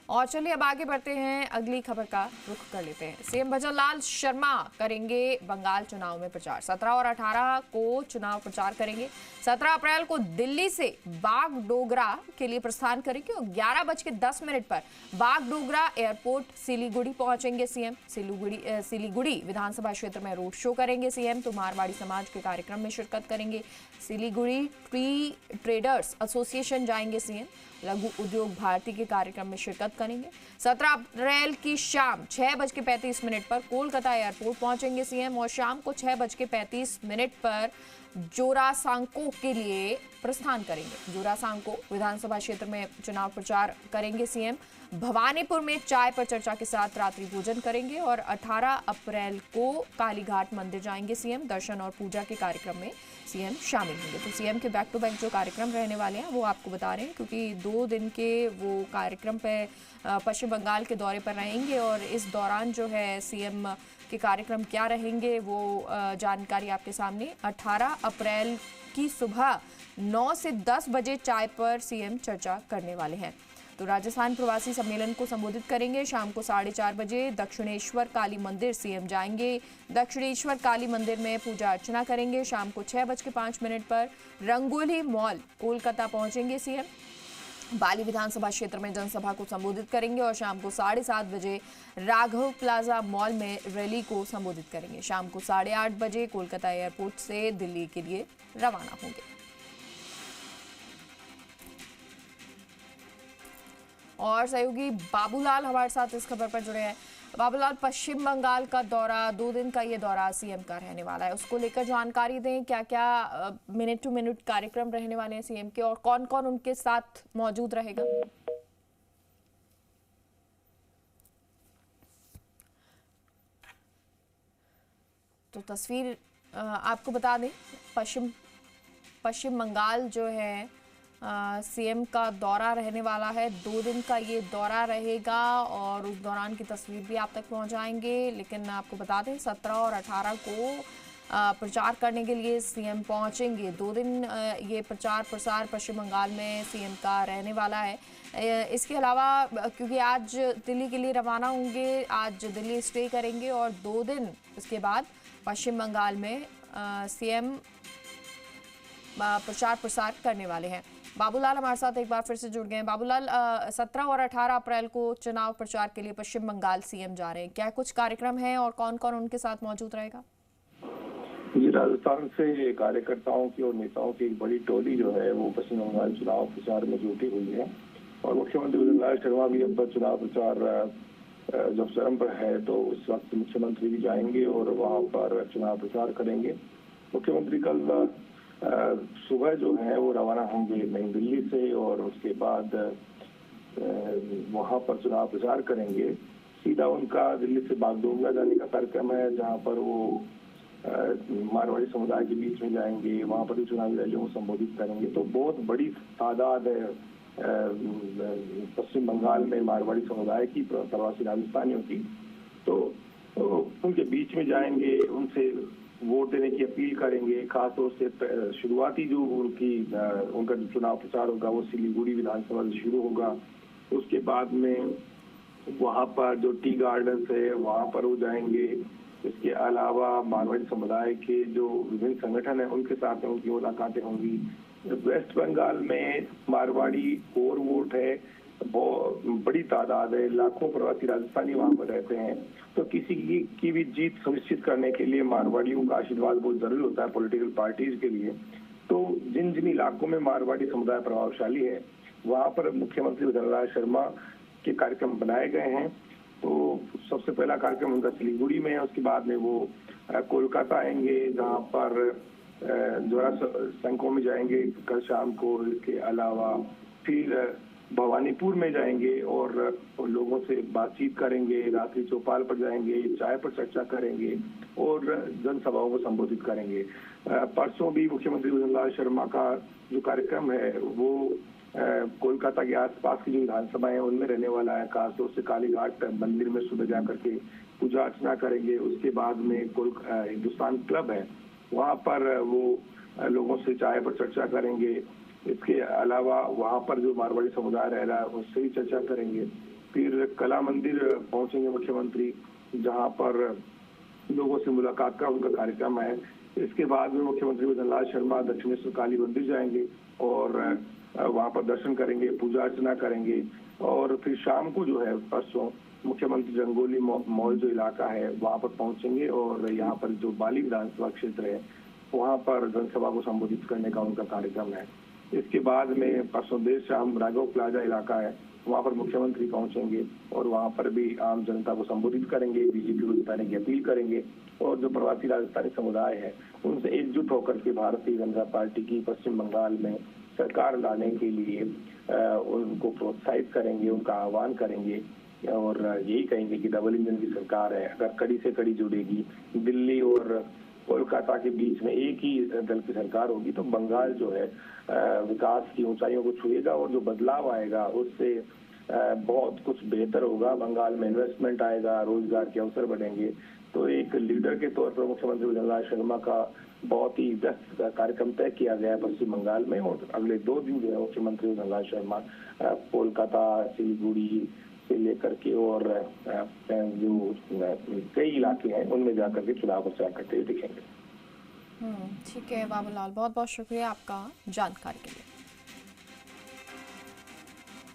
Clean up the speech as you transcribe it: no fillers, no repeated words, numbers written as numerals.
और चलिए अब आगे बढ़ते हैं, अगली खबर का रुख कर लेते हैं। सीएम भजनलाल शर्मा करेंगे बंगाल चुनाव में प्रचार। 17 और 18 को चुनाव प्रचार करेंगे। 17 अप्रैल को दिल्ली से बागडोगरा के लिए प्रस्थान करेंगे और 11:10 पर बागडोगरा एयरपोर्ट सिलीगुड़ी पहुंचेंगे सीएम। सिलीगुड़ी विधानसभा क्षेत्र में रोड शो करेंगे सीएम। तो मारवाड़ी समाज के कार्यक्रम में शिरकत करेंगे। सिलीगुड़ी ट्री ट्रेडर्स एसोसिएशन जाएंगे सीएम। लघु उद्योग भारती के कार्यक्रम में शिरकत करेंगे। 17 अप्रैल की शाम 6:35 पर कोलकाता एयरपोर्ट पहुंचेंगे सीएम और शाम को 6:35 पर जोरासांको के लिए प्रस्थान करेंगे। जोरासांको विधानसभा क्षेत्र में चुनाव प्रचार करेंगे सीएम। भवानीपुर में चाय पर चर्चा के साथ रात्रि भोजन करेंगे और 18 अप्रैल को कालीघाट मंदिर जाएंगे सीएम। दर्शन और पूजा के कार्यक्रम में सीएम शामिल होंगे। तो सीएम के बैक टू बैक जो कार्यक्रम रहने वाले हैं वो आपको बता रहे हैं, क्योंकि 2 दिन के वो कार्यक्रम पे पश्चिम बंगाल के दौरे पर रहेंगे और इस दौरान जो है सीएम के कार्यक्रम क्या रहेंगे वो जानकारी आपके सामने। 18 अप्रैल की सुबह 9 से 10 बजे चाय पर सीएम चर्चा करने वाले हैं। तो राजस्थान प्रवासी सम्मेलन को संबोधित करेंगे। शाम को 4:30 बजे दक्षिणेश्वर काली मंदिर सीएम जाएंगे। दक्षिणेश्वर काली मंदिर में पूजा अर्चना करेंगे। शाम को 6:05 पर रंगोली मॉल कोलकाता पहुंचेंगे सीएम। बाली विधानसभा क्षेत्र में जनसभा को संबोधित करेंगे और शाम को 7:30 बजे राघव प्लाजा मॉल में रैली को संबोधित करेंगे। शाम को 8:30 बजे कोलकाता एयरपोर्ट से दिल्ली के लिए रवाना होंगे। और सहयोगी बाबूलाल हमारे साथ इस खबर पर जुड़े हैं। बाबूलाल, पश्चिम बंगाल का दौरा, 2 दिन का ये दौरा सीएम का रहने वाला है, उसको लेकर जानकारी दें। क्या क्या मिनट टू मिनट कार्यक्रम रहने वाले हैं सीएम के और कौन कौन उनके साथ मौजूद रहेगा? तो तस्वीर आपको बता दें, पश्चिम बंगाल जो है सीएम का दौरा रहने वाला है। 2 दिन का ये दौरा रहेगा और उस दौरान की तस्वीर भी आप तक पहुंचाएंगे। लेकिन आपको बता दें 17 और 18 को प्रचार करने के लिए सीएम पहुंचेंगे। 2 दिन ये प्रचार प्रसार पश्चिम बंगाल में सीएम का रहने वाला है। इसके अलावा क्योंकि आज दिल्ली के लिए रवाना होंगे, आज दिल्ली स्टे करेंगे और 2 दिन इसके बाद पश्चिम बंगाल में सीएम प्रचार प्रसार करने वाले हैं। बाबूलाल हमारे साथ एक बार फिर से जुड़ गए हैं। बाबूलाल, 17 और 18 अप्रैल को चुनाव प्रचार के लिए पश्चिम बंगाल सीएम जा रहे हैं, क्या कुछ कार्यक्रम है और कौन कौन उनके साथ मौजूद रहेगा? जी, राजस्थान से कार्यकर्ताओं की और नेताओं की एक बड़ी टोली जो है वो पश्चिम बंगाल चुनाव प्रचार में जुटी हुई है और मुख्यमंत्री भजनलाल शर्मा भी अब चुनाव प्रचार जब चरम पर है तो उस वक्त मुख्यमंत्री भी जाएंगे और वहाँ पर चुनाव प्रचार करेंगे। मुख्यमंत्री कल सुबह जो है वो रवाना होंगे नई दिल्ली से और उसके बाद वहां पर चुनाव प्रचार करेंगे। सीधा उनका दिल्ली से बागडोगरा जाने का कार्यक्रम है, जहां पर वो मारवाड़ी समुदाय के बीच में जाएंगे, वहां पर भी चुनावी रैलियों को संबोधित करेंगे। तो बहुत बड़ी तादाद है पश्चिम बंगाल में मारवाड़ी समुदाय की, प्रवासी राजस्थानियों की। तो उनके बीच में जाएंगे, उनसे वोट देने की अपील करेंगे। खासतौर से शुरुआती जो उनका चुनाव प्रचार होगा वो सिलीगुड़ी विधानसभा से शुरू होगा। उसके बाद में वहां पर जो टी गार्डन्स है वहां पर वो जाएंगे। इसके अलावा मारवाड़ी समुदाय के जो विभिन्न संगठन है उनके साथ में उनकी मुलाकातें होंगी। वेस्ट बंगाल में मारवाड़ी कोर वोट है, बहुत बड़ी तादाद है, लाखों प्रवासी राजस्थानी वहां पर रहते हैं। तो किसी की भी जीत सुनिश्चित करने के लिए मारवाड़ियों का आशीर्वाद बहुत जरूरी होता है पॉलिटिकल पार्टीज के लिए। तो जिन जिन इलाकों में मारवाड़ी समुदाय प्रभावशाली है वहां पर मुख्यमंत्री भजनलाल शर्मा के कार्यक्रम बनाए गए हैं। तो सबसे पहला कार्यक्रम उनका सिलीगुड़ी में है, उसके बाद में वो कोलकाता आएंगे जहाँ पर जोरासांको में जाएंगे कल शाम को। इसके अलावा फिर भवानीपुर में जाएंगे और लोगों से बातचीत करेंगे, रात्रि चौपाल पर जाएंगे, चाय पर चर्चा करेंगे और जनसभाओं को संबोधित करेंगे। परसों भी मुख्यमंत्री भजनलाल शर्मा का जो कार्यक्रम है वो कोलकाता के आसपास की जो विधानसभाएं हैं उनमें रहने वाला है। खासतौर से कालीघाट मंदिर में सुबह जाकर के पूजा अर्चना करेंगे। उसके बाद में हिंदुस्तान क्लब है वहाँ पर वो लोगों से चाय पर चर्चा करेंगे। इसके अलावा वहाँ पर जो मारवाड़ी समुदाय रह रहा है उससे भी चर्चा करेंगे। फिर कला मंदिर पहुंचेंगे मुख्यमंत्री, जहां पर लोगों से मुलाकात का उनका कार्यक्रम है। इसके बाद में मुख्यमंत्री भजनलाल शर्मा दक्षिणेश्वर काली मंदिर जाएंगे और वहां पर दर्शन करेंगे, पूजा अर्चना करेंगे और फिर शाम को जो है परसों मुख्यमंत्री रंगोली मॉल जो इलाका है वहां पर पहुंचेंगे और यहाँ पर जो बाली विधानसभा क्षेत्र है वहां पर जनसभा को संबोधित करने का उनका कार्यक्रम है। इसके बाद में परसों देर शाम राघव प्लाजा इलाका है, वहां पर मुख्यमंत्री पहुंचेंगे और वहां पर भी आम जनता को संबोधित करेंगे, बीजेपी को जिताने की अपील करेंगे और जो प्रवासी राजस्थानी समुदाय है उनसे एकजुट होकर के भारतीय जनता पार्टी की पश्चिम बंगाल में सरकार लाने के लिए उनको प्रोत्साहित करेंगे, उनका आह्वान करेंगे और यही कहेंगे कि डबल इंजन की सरकार है। अगर कड़ी से कड़ी जुड़ेगी, दिल्ली और कोलकाता के बीच में एक ही दल की सरकार होगी तो बंगाल जो है विकास की ऊंचाइयों को छुएगा और जो बदलाव आएगा उससे बहुत कुछ बेहतर होगा। बंगाल में इन्वेस्टमेंट आएगा, रोजगार के अवसर बढ़ेंगे। तो एक लीडर के तौर पर मुख्यमंत्री भजनलाल शर्मा का बहुत ही व्यस्त कार्यक्रम तय किया गया है पश्चिम बंगाल में और अगले 2 दिन जो है मुख्यमंत्री भजनलाल शर्मा कोलकाता, सिलीगुड़ी से लेकर के और जो कई इलाके हैं उनमें जाकर के चुनाव प्रचार करते हुए दिखेंगे। ठीक है बाबूलाल, बहुत बहुत शुक्रिया आपका जानकारी के लिए।